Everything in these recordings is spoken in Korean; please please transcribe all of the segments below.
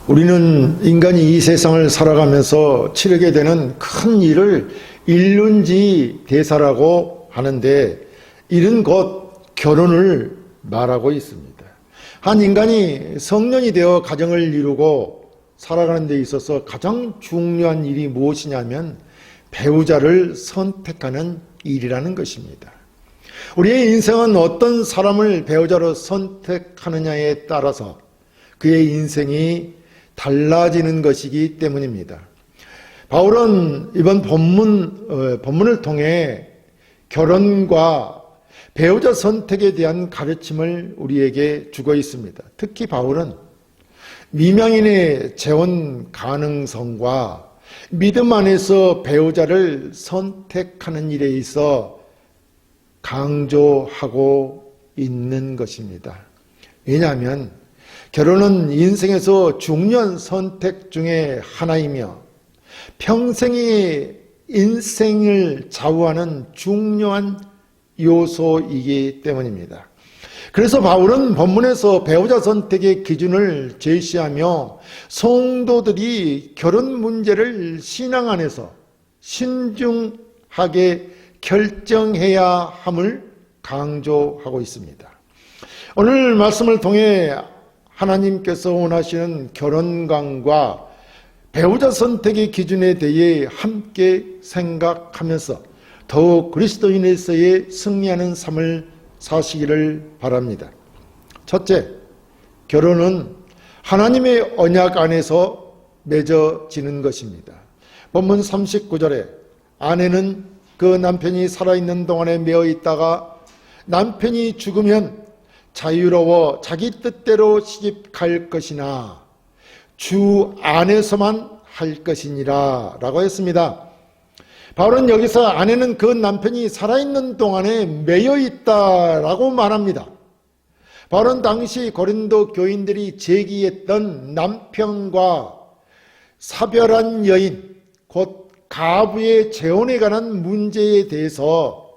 우리는 인간이 이 세상을 살아가면서 치르게 되는 큰 일을 일륜지 대사라고 하는데, 이는 곧 결혼을 말하고 있습니다. 한 인간이 성년이 되어 가정을 이루고 살아가는 데 있어서 가장 중요한 일이 무엇이냐면 배우자를 선택하는 일이라는 것입니다. 우리의 인생은 어떤 사람을 배우자로 선택하느냐에 따라서 그의 인생이 달라지는 것이기 때문입니다. 바울은 이번 본문을 통해 결혼과 배우자 선택에 대한 가르침을 우리에게 주고 있습니다. 특히 바울은 미망인의 재혼 가능성과 믿음 안에서 배우자를 선택하는 일에 있어 강조하고 있는 것입니다. 왜냐하면 결혼은 인생에서 중요한 선택 중에 하나이며 평생의 인생을 좌우하는 중요한 요소이기 때문입니다. 그래서 바울은 본문에서 배우자 선택의 기준을 제시하며 성도들이 결혼 문제를 신앙 안에서 신중하게 결정해야 함을 강조하고 있습니다. 오늘 말씀을 통해 하나님께서 원하시는 결혼관과 배우자 선택의 기준에 대해 함께 생각하면서 더욱 그리스도인에서의 승리하는 삶을 사시기를 바랍니다. 첫째, 결혼은 하나님의 언약 안에서 맺어지는 것입니다. 본문 39절에 아내는 그 남편이 살아있는 동안에 매어 있다가 남편이 죽으면 자유로워 자기 뜻대로 시집갈 것이나 주 안에서만 할 것이니라 라고 했습니다. 바울은 여기서 아내는 그 남편이 살아있는 동안에 매여 있다라고 말합니다. 바울은 당시 고린도 교인들이 제기했던 남편과 사별한 여인, 곧 가부의 재혼에 관한 문제에 대해서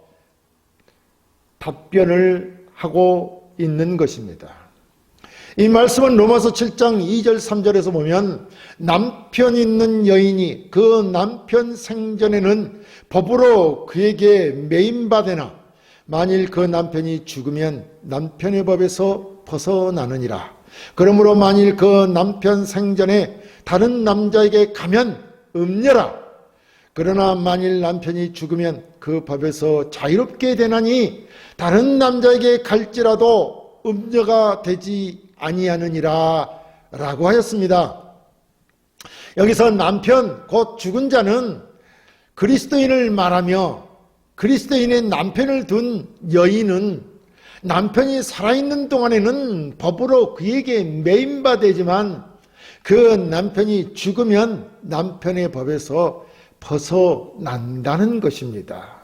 답변을 하고 있는 것입니다. 이 말씀은 로마서 7장 2절 3절에서 보면 남편 있는 여인이 그 남편 생전에는 법으로 그에게 매임받으나 만일 그 남편이 죽으면 남편의 법에서 벗어나느니라. 그러므로 만일 그 남편 생전에 다른 남자에게 가면 음녀라. 그러나 만일 남편이 죽으면 그 법에서 자유롭게 되나니 다른 남자에게 갈지라도 음녀가 되지 아니하느니라 라고 하였습니다. 여기서 남편, 곧 죽은 자는 그리스도인을 말하며 그리스도인의 남편을 둔 여인은 남편이 살아있는 동안에는 법으로 그에게 매임받지만 그 남편이 죽으면 남편의 법에서 벗어난다는 것입니다.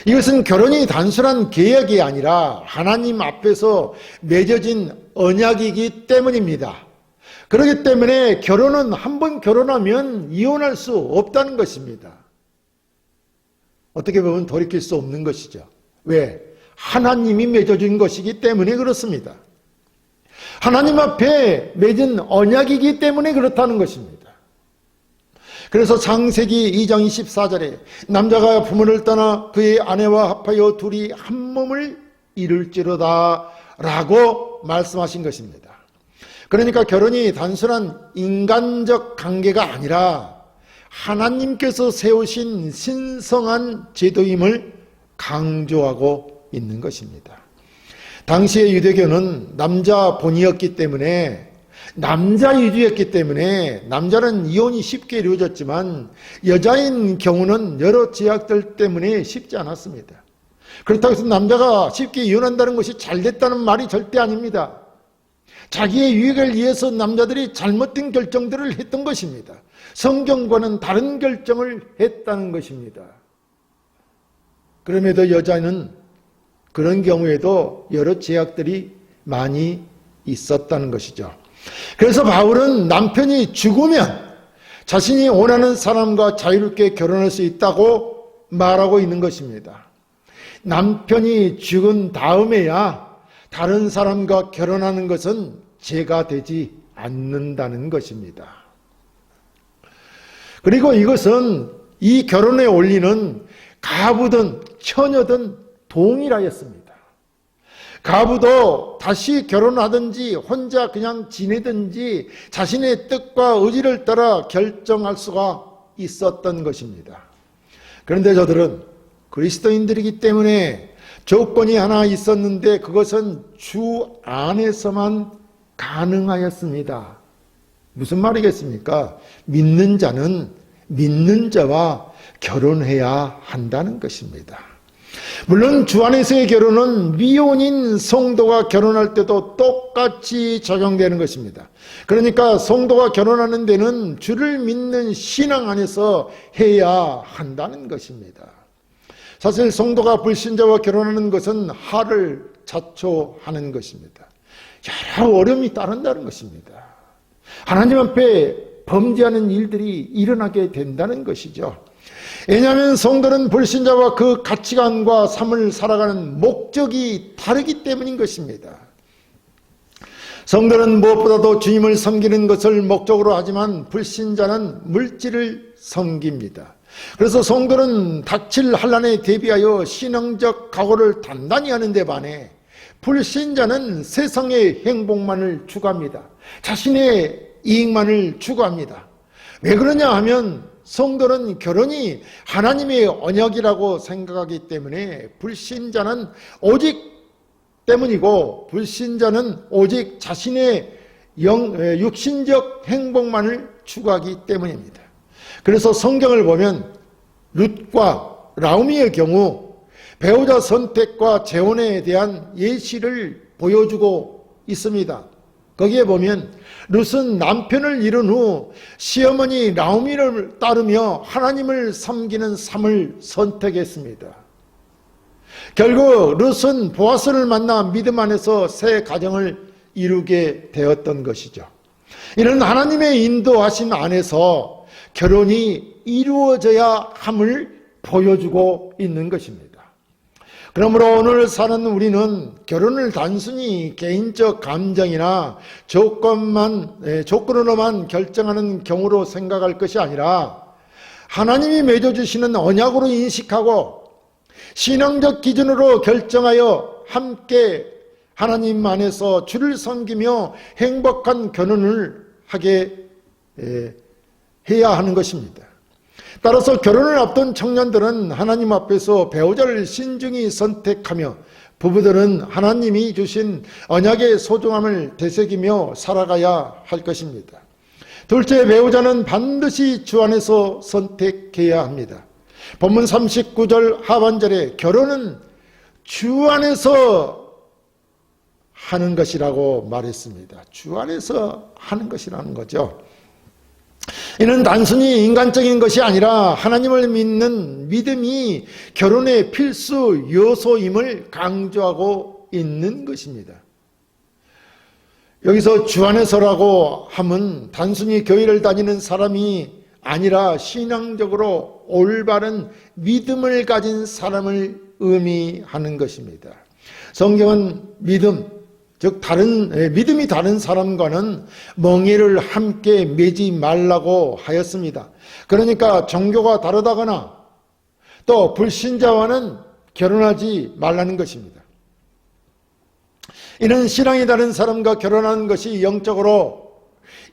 이것은 결혼이 단순한 계약이 아니라 하나님 앞에서 맺어진 언약이기 때문입니다. 그렇기 때문에 결혼은 한번 결혼하면 이혼할 수 없다는 것입니다. 어떻게 보면 돌이킬 수 없는 것이죠. 왜? 하나님이 맺어준 것이기 때문에 그렇습니다. 하나님 앞에 맺은 언약이기 때문에 그렇다는 것입니다. 그래서 창세기 2장 24절에 남자가 부모를 떠나 그의 아내와 합하여 둘이 한 몸을 이룰지로다 라고 말씀하신 것입니다. 그러니까 결혼이 단순한 인간적 관계가 아니라 하나님께서 세우신 신성한 제도임을 강조하고 있는 것입니다. 당시의 유대교는 남자 본이었기 때문에 남자 위주였기 때문에 남자는 이혼이 쉽게 이루어졌지만 여자인 경우는 여러 제약들 때문에 쉽지 않았습니다. 그렇다고 해서 남자가 쉽게 이혼한다는 것이 잘됐다는 말이 절대 아닙니다. 자기의 유익을 위해서 남자들이 잘못된 결정들을 했던 것입니다. 성경과는 다른 결정을 했다는 것입니다. 그럼에도 여자는 그런 경우에도 여러 제약들이 많이 있었다는 것이죠. 그래서 바울은 남편이 죽으면 자신이 원하는 사람과 자유롭게 결혼할 수 있다고 말하고 있는 것입니다. 남편이 죽은 다음에야 다른 사람과 결혼하는 것은 죄가 되지 않는다는 것입니다. 그리고 이것은 이 결혼의 원리는 가부든 처녀든 동일하였습니다. 가부도 다시 결혼하든지 혼자 그냥 지내든지 자신의 뜻과 의지를 따라 결정할 수가 있었던 것입니다. 그런데 저들은 그리스도인들이기 때문에 조건이 하나 있었는데 그것은 주 안에서만 가능하였습니다. 무슨 말이겠습니까? 믿는 자는 믿는 자와 결혼해야 한다는 것입니다. 물론 주 안에서의 결혼은 미혼인 성도가 결혼할 때도 똑같이 적용되는 것입니다. 그러니까 성도가 결혼하는 데는 주를 믿는 신앙 안에서 해야 한다는 것입니다. 사실 성도가 불신자와 결혼하는 것은 하를 자초하는 것입니다. 여러 어려움이 따른다는 것입니다. 하나님 앞에 범죄하는 일들이 일어나게 된다는 것이죠. 왜냐하면 성도는 불신자와 그 가치관과 삶을 살아가는 목적이 다르기 때문인 것입니다. 성도는 무엇보다도 주님을 섬기는 것을 목적으로 하지만 불신자는 물질을 섬깁니다. 그래서 성도는 닥칠 환난에 대비하여 신앙적 각오를 단단히 하는 데 반해 불신자는 세상의 행복만을 추구합니다. 자신의 이익만을 추구합니다. 왜 그러냐 하면 성도는 결혼이 하나님의 언약이라고 생각하기 때문에 불신자는 오직 때문이고 불신자는 오직 자신의 육신적 행복만을 추구하기 때문입니다. 그래서 성경을 보면 룻과 나오미의 경우 배우자 선택과 재혼에 대한 예시를 보여주고 있습니다. 거기에 보면 룻은 남편을 잃은 후 시어머니 나오미를 따르며 하나님을 섬기는 삶을 선택했습니다. 결국 룻은 보아스를 만나 믿음 안에서 새 가정을 이루게 되었던 것이죠. 이는 하나님의 인도하심 안에서 결혼이 이루어져야 함을 보여주고 있는 것입니다. 그러므로 오늘 사는 우리는 결혼을 단순히 개인적 감정이나 조건으로만 결정하는 경우로 생각할 것이 아니라 하나님이 맺어주시는 언약으로 인식하고 신앙적 기준으로 결정하여 함께 하나님 안에서 주를 섬기며 행복한 결혼을 하게 해야 하는 것입니다. 따라서 결혼을 앞둔 청년들은 하나님 앞에서 배우자를 신중히 선택하며 부부들은 하나님이 주신 언약의 소중함을 되새기며 살아가야 할 것입니다. 둘째, 배우자는 반드시 주 안에서 선택해야 합니다. 본문 39절 하반절에 결혼은 주 안에서 하는 것이라고 말했습니다. 주 안에서 하는 것이라는 거죠. 이는 단순히 인간적인 것이 아니라 하나님을 믿는 믿음이 결혼의 필수 요소임을 강조하고 있는 것입니다. 여기서 주 안에서라고 함은 단순히 교회를 다니는 사람이 아니라 신앙적으로 올바른 믿음을 가진 사람을 의미하는 것입니다. 성경은 믿음, 즉 믿음이 다른 사람과는 멍에를 함께 매지 말라고 하였습니다. 그러니까 종교가 다르다거나 또 불신자와는 결혼하지 말라는 것입니다. 이는 신앙이 다른 사람과 결혼하는 것이 영적으로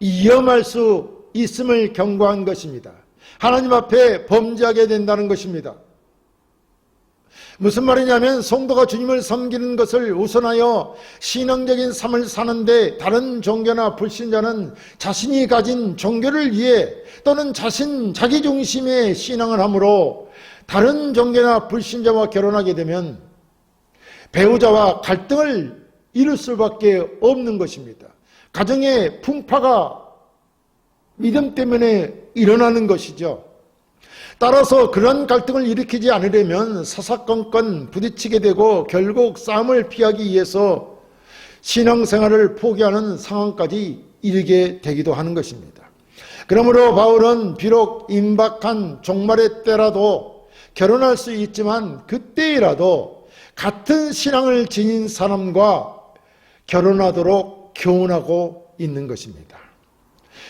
위험할 수 있음을 경고한 것입니다. 하나님 앞에 범죄하게 된다는 것입니다. 무슨 말이냐면 성도가 주님을 섬기는 것을 우선하여 신앙적인 삶을 사는데 다른 종교나 불신자는 자신이 가진 종교를 위해 또는 자기 중심의 신앙을 함으로 다른 종교나 불신자와 결혼하게 되면 배우자와 갈등을 이룰 수밖에 없는 것입니다. 가정의 풍파가 믿음 때문에 일어나는 것이죠. 따라서 그런 갈등을 일으키지 않으려면 사사건건 부딪히게 되고 결국 싸움을 피하기 위해서 신앙생활을 포기하는 상황까지 이르게 되기도 하는 것입니다. 그러므로 바울은 비록 임박한 종말의 때라도 결혼할 수 있지만 그때라도 같은 신앙을 지닌 사람과 결혼하도록 교훈하고 있는 것입니다.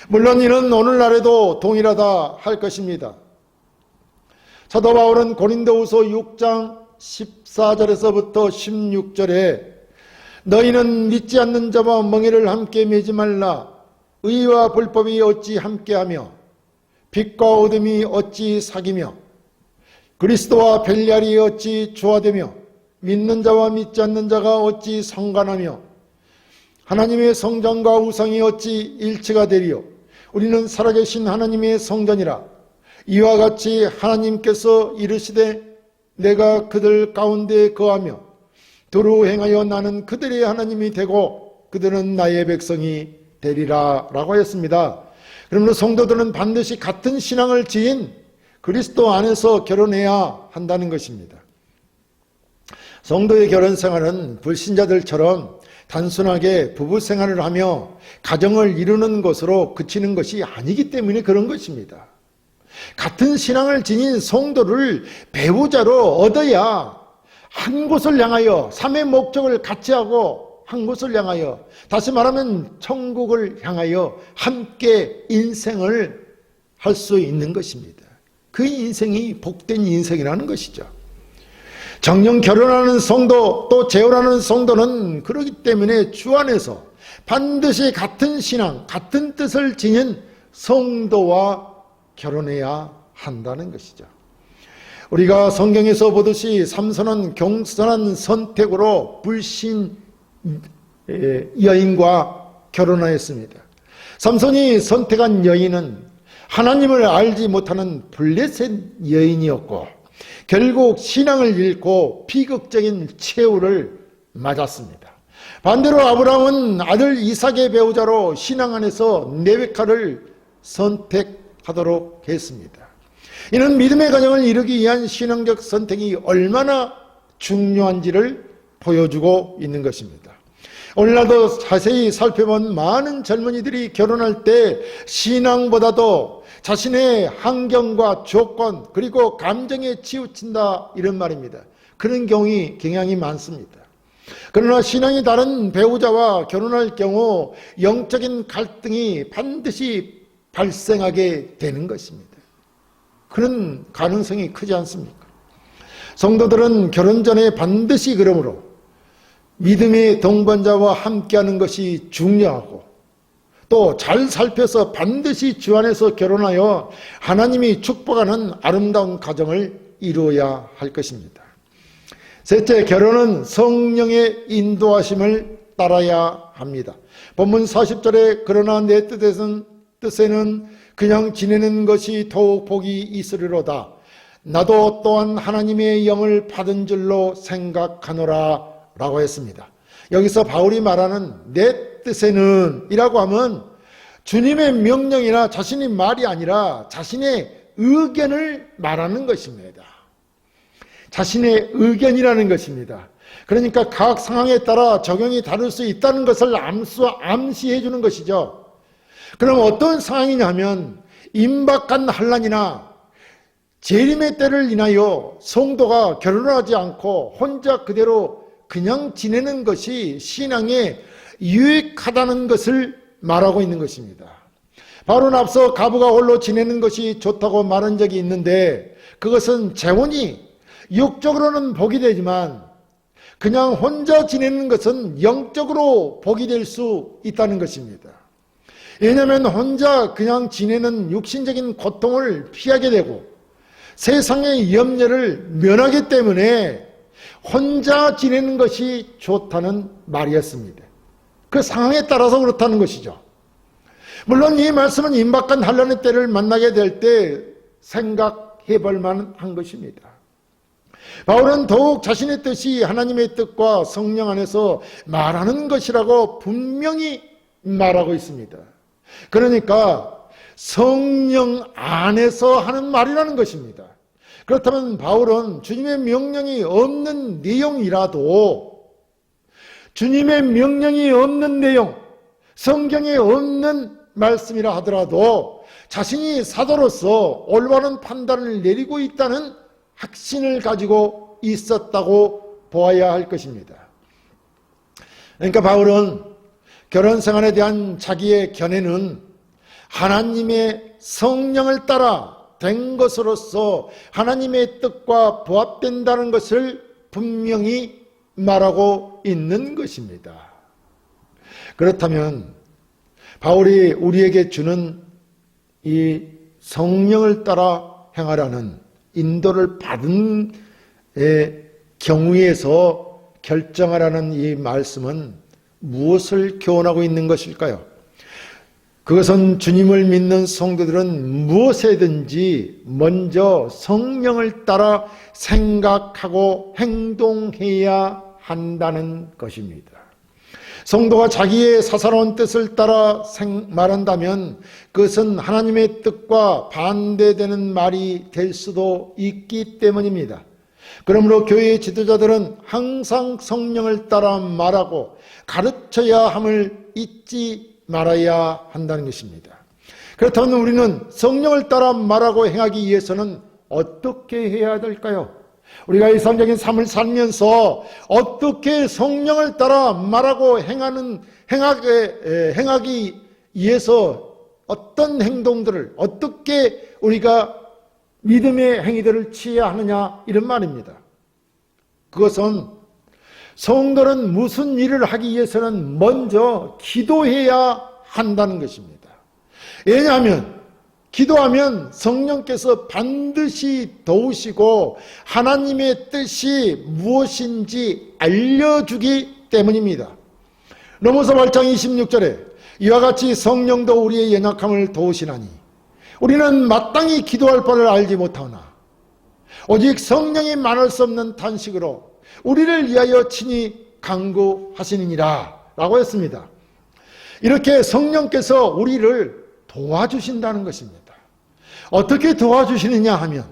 물론 이는 오늘날에도 동일하다 할 것입니다. 사도 바울은 고린도후서 6장 14절에서부터 16절에 너희는 믿지 않는 자와 멍에를 함께 매지 말라. 의와 불법이 어찌 함께하며 빛과 어둠이 어찌 사귀며 그리스도와 벨리알이 어찌 조화되며 믿는 자와 믿지 않는 자가 어찌 상관하며 하나님의 성전과 우상이 어찌 일치가 되리요. 우리는 살아계신 하나님의 성전이라. 이와 같이 하나님께서 이르시되 내가 그들 가운데 거하며 두루 행하여 나는 그들의 하나님이 되고 그들은 나의 백성이 되리라 라고 했습니다. 그러므로 성도들은 반드시 같은 신앙을 지닌 그리스도 안에서 결혼해야 한다는 것입니다. 성도의 결혼 생활은 불신자들처럼 단순하게 부부 생활을 하며 가정을 이루는 것으로 그치는 것이 아니기 때문에 그런 것입니다. 같은 신앙을 지닌 성도를 배우자로 얻어야 한 곳을 향하여 삶의 목적을 같이 하고 한 곳을 향하여 다시 말하면 천국을 향하여 함께 인생을 할 수 있는 것입니다. 그 인생이 복된 인생이라는 것이죠. 정녕 결혼하는 성도 또 재혼하는 성도는 그렇기 때문에 주 안에서 반드시 같은 신앙, 같은 뜻을 지닌 성도와 결혼해야 한다는 것이죠. 우리가 성경에서 보듯이 삼손은 경선한 선택으로 불신 여인과 결혼하였습니다. 삼손이 선택한 여인은 하나님을 알지 못하는 블레셋 여인이었고 결국 신앙을 잃고 비극적인 최후를 맞았습니다. 반대로 아브라함은 아들 이삭의 배우자로 신앙 안에서 레베카를 선택하도록 했습니다. 이는 믿음의 가정을 이루기 위한 신앙적 선택이 얼마나 중요한지를 보여주고 있는 것입니다. 오늘날도 자세히 살펴본 많은 젊은이들이 결혼할 때 신앙보다도 자신의 환경과 조건 그리고 감정에 치우친다 이런 말입니다. 그런 경향이 많습니다. 그러나 신앙이 다른 배우자와 결혼할 경우 영적인 갈등이 반드시 발생하게 되는 것입니다. 그런 가능성이 크지 않습니까? 성도들은 결혼 전에 반드시 그러므로 믿음의 동반자와 함께하는 것이 중요하고 또 잘 살펴서 반드시 주 안에서 결혼하여 하나님이 축복하는 아름다운 가정을 이루어야 할 것입니다. 셋째, 결혼은 성령의 인도하심을 따라야 합니다. 본문 40절에 그러나 내 뜻에는 그냥 지내는 것이 더욱 복이 있으리로다. 나도 또한 하나님의 영을 받은 줄로 생각하노라 라고 했습니다. 여기서 바울이 말하는 내 뜻에는 이라고 하면 주님의 명령이나 자신의 말이 아니라 자신의 의견을 말하는 것입니다. 자신의 의견이라는 것입니다. 그러니까 각 상황에 따라 적용이 다를 수 있다는 것을 암시해 주는 것이죠. 그럼 어떤 상황이냐면 임박한 환난이나 재림의 때를 인하여 성도가 결혼하지 않고 혼자 그대로 그냥 지내는 것이 신앙에 유익하다는 것을 말하고 있는 것입니다. 바로 앞서 가부가 홀로 지내는 것이 좋다고 말한 적이 있는데 그것은 재혼이 육적으로는 복이 되지만 그냥 혼자 지내는 것은 영적으로 복이 될 수 있다는 것입니다. 왜냐하면 혼자 그냥 지내는 육신적인 고통을 피하게 되고 세상의 염려를 면하기 때문에 혼자 지내는 것이 좋다는 말이었습니다. 그 상황에 따라서 그렇다는 것이죠. 물론 이 말씀은 임박한 환난의 때를 만나게 될 때 생각해 볼 만한 것입니다. 바울은 더욱 자신의 뜻이 하나님의 뜻과 성령 안에서 말하는 것이라고 분명히 말하고 있습니다. 그러니까 성령 안에서 하는 말이라는 것입니다. 그렇다면 바울은 주님의 명령이 없는 내용이라도 주님의 명령이 없는 내용, 성경에 없는 말씀이라 하더라도 자신이 사도로서 올바른 판단을 내리고 있다는 확신을 가지고 있었다고 보아야 할 것입니다. 그러니까 바울은 결혼 생활에 대한 자기의 견해는 하나님의 성령을 따라 된 것으로서 하나님의 뜻과 부합된다는 것을 분명히 말하고 있는 것입니다. 그렇다면 바울이 우리에게 주는 이 성령을 따라 행하라는 인도를 받은 경우에서 결정하라는 이 말씀은 무엇을 교훈하고 있는 것일까요? 그것은 주님을 믿는 성도들은 무엇이든지 먼저 성령을 따라 생각하고 행동해야 한다는 것입니다. 성도가 자기의 사사로운 뜻을 따라 말한다면 그것은 하나님의 뜻과 반대되는 말이 될 수도 있기 때문입니다. 그러므로 교회의 지도자들은 항상 성령을 따라 말하고 가르쳐야 함을 잊지 말아야 한다는 것입니다. 그렇다면 우리는 성령을 따라 말하고 행하기 위해서는 어떻게 해야 될까요? 우리가 일상적인 삶을 살면서 어떻게 성령을 따라 말하고 행하기 위해서 어떤 행동들을 어떻게 우리가 믿음의 행위들을 취해야 하느냐 이런 말입니다. 그것은 성도는 무슨 일을 하기 위해서는 먼저 기도해야 한다는 것입니다. 왜냐하면 기도하면 성령께서 반드시 도우시고 하나님의 뜻이 무엇인지 알려주기 때문입니다. 로마서 8장 26절에 이와 같이 성령도 우리의 연약함을 도우시나니 우리는 마땅히 기도할 바를 알지 못하오나 오직 성령이 말할 수 없는 탄식으로 우리를 위하여 친히 간구하시느니라 라고 했습니다. 이렇게 성령께서 우리를 도와주신다는 것입니다. 어떻게 도와주시느냐 하면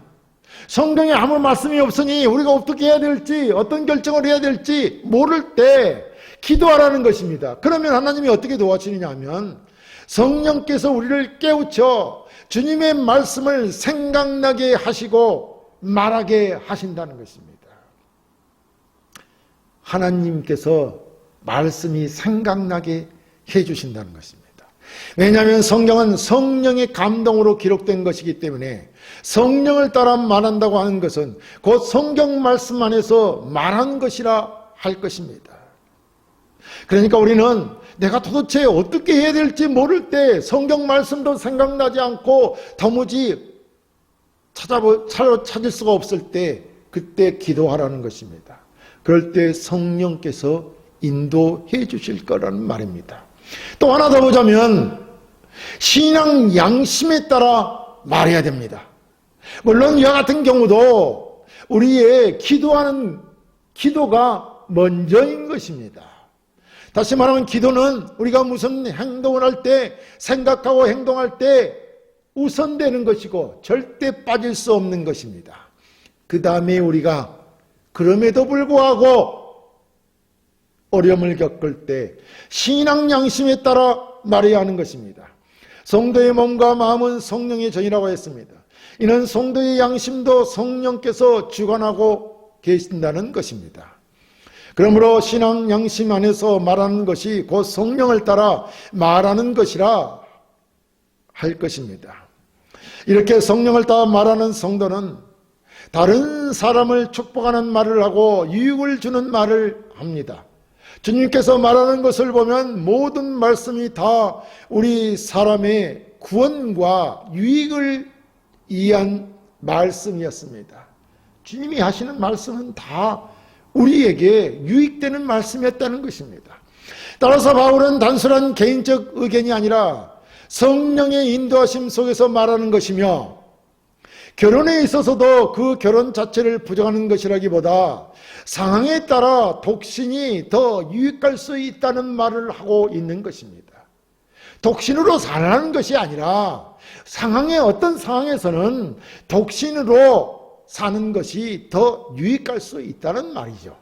성경에 아무 말씀이 없으니 우리가 어떻게 해야 될지 어떤 결정을 해야 될지 모를 때 기도하라는 것입니다. 그러면 하나님이 어떻게 도와주시느냐 하면 성령께서 우리를 깨우쳐 주님의 말씀을 생각나게 하시고 말하게 하신다는 것입니다. 하나님께서 말씀이 생각나게 해주신다는 것입니다. 왜냐하면 성경은 성령의 감동으로 기록된 것이기 때문에 성령을 따라 말한다고 하는 것은 곧 성경 말씀 안에서 말한 것이라 할 것입니다. 그러니까 우리는 내가 도대체 어떻게 해야 될지 모를 때 성경 말씀도 생각나지 않고 도무지 찾을 수가 없을 때 그때 기도하라는 것입니다. 그럴 때 성령께서 인도해 주실 거라는 말입니다. 또 하나 더 보자면 신앙 양심에 따라 말해야 됩니다. 물론 이와 같은 경우도 우리의 기도하는 기도가 먼저인 것입니다. 다시 말하면 기도는 우리가 무슨 행동을 할 때 생각하고 행동할 때 우선되는 것이고 절대 빠질 수 없는 것입니다. 그 다음에 우리가 그럼에도 불구하고 어려움을 겪을 때 신앙 양심에 따라 말해야 하는 것입니다. 성도의 몸과 마음은 성령의 전이라고 했습니다. 이는 성도의 양심도 성령께서 주관하고 계신다는 것입니다. 그러므로 신앙 양심 안에서 말하는 것이 곧 성령을 따라 말하는 것이라 할 것입니다. 이렇게 성령을 따라 말하는 성도는 다른 사람을 축복하는 말을 하고 유익을 주는 말을 합니다. 주님께서 말하는 것을 보면 모든 말씀이 다 우리 사람의 구원과 유익을 위한 말씀이었습니다. 주님이 하시는 말씀은 다 우리에게 유익되는 말씀이었다는 것입니다. 따라서 바울은 단순한 개인적 의견이 아니라 성령의 인도하심 속에서 말하는 것이며 결혼에 있어서도 그 결혼 자체를 부정하는 것이라기보다 상황에 따라 독신이 더 유익할 수 있다는 말을 하고 있는 것입니다. 독신으로 살라는 것이 아니라 상황의 어떤 상황에서는 독신으로 사는 것이 더 유익할 수 있다는 말이죠.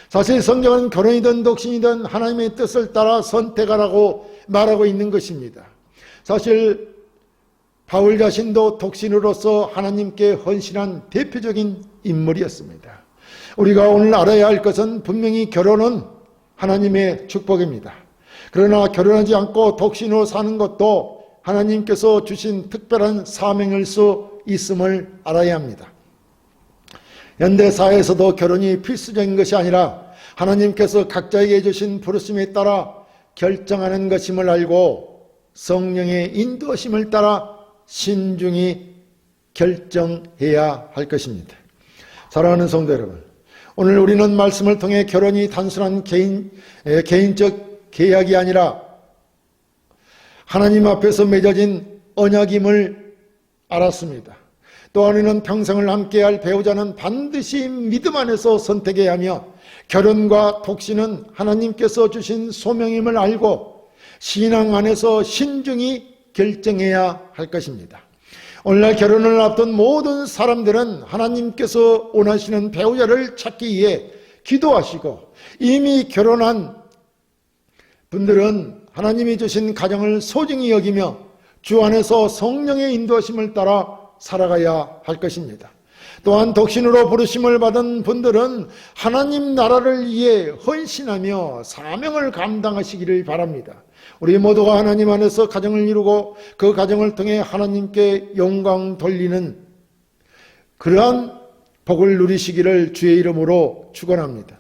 사실 성경은 결혼이든 독신이든 하나님의 뜻을 따라 선택하라고 말하고 있는 것입니다. 사실 바울 자신도 독신으로서 하나님께 헌신한 대표적인 인물이었습니다. 우리가 오늘 알아야 할 것은 분명히 결혼은 하나님의 축복입니다. 그러나 결혼하지 않고 독신으로 사는 것도 하나님께서 주신 특별한 사명일 수 있음을 알아야 합니다. 현대사회에서도 결혼이 필수적인 것이 아니라 하나님께서 각자에게 주신 부르심에 따라 결정하는 것임을 알고 성령의 인도심을 따라 신중히 결정해야 할 것입니다. 사랑하는 성도 여러분, 오늘 우리는 말씀을 통해 결혼이 단순한 개인적 계약이 아니라 하나님 앞에서 맺어진 언약임을 알았습니다. 또한 우리는 평생을 함께할 배우자는 반드시 믿음 안에서 선택해야 하며 결혼과 독신은 하나님께서 주신 소명임을 알고 신앙 안에서 신중히 결정해야 할 것입니다. 오늘날 결혼을 앞둔 모든 사람들은 하나님께서 원하시는 배우자를 찾기 위해 기도하시고 이미 결혼한 분들은 하나님이 주신 가정을 소중히 여기며 주 안에서 성령의 인도하심을 따라 살아가야 할 것입니다. 또한 독신으로 부르심을 받은 분들은 하나님 나라를 위해 헌신하며 사명을 감당하시기를 바랍니다. 우리 모두가 하나님 안에서 가정을 이루고 그 가정을 통해 하나님께 영광 돌리는 그러한 복을 누리시기를 주의 이름으로 축원합니다.